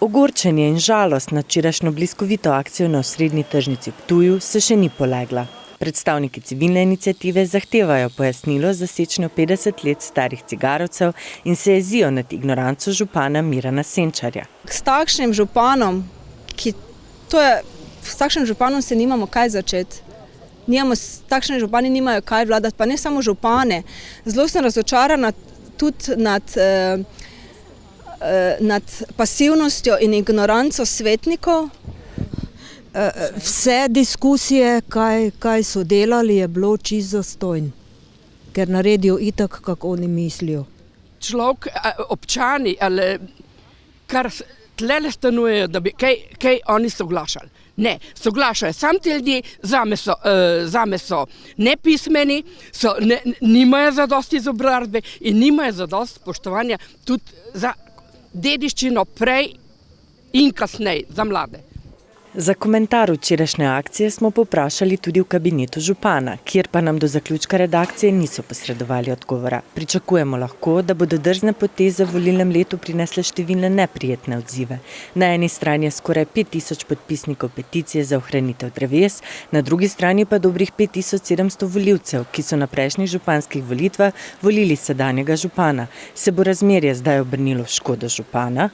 Ogorčenje in žalost nad včerajšnjo bliskovito akcijo na osrednji tržnici v Ptuju se še ni polegla. Predstavniki civilne iniciative zahtevajo pojasnilo za sečnjo 50 let starih cigarovcev in se jezijo nad ignoranco župana Mirana Senčarja. S takšnim županom, s takšnim županom se nimamo kaj začeti. Takšni župani nimajo kaj vladati, pa ne samo župane. Zelo sem razočarana tudi nad pasivnostjo in ignoranco svetnikov. Vse diskusije, kaj so delali, je bilo čisto zastonj, ker naredijo itak, kako oni mislijo. Človek, občani, ali kar tlele stanujejo, da bi kaj oni soglašali. Ne, soglašajo sam ti ljudje, zame so nepismeni, nimajo zadosti izobrazbe in nimajo zadosti spoštovanja tudi za dediščino prej in kasneje, za mlade. Za komentar včerajšnje akcije smo povprašali tudi v kabinetu župana, kjer pa nam do zaključka redakcije niso posredovali odgovora. Pričakujemo lahko, da bodo drzne poteze v volilnem letu prinesle številne neprijetne odzive. Na eni strani je skoraj 5000 podpisnikov peticije za ohranitev dreves, na drugi strani pa dobrih 5700 volivcev, ki so na prejšnjih županskih volitvah volili sedanjega župana. Se bo razmerje zdaj obrnilo v škodo župana?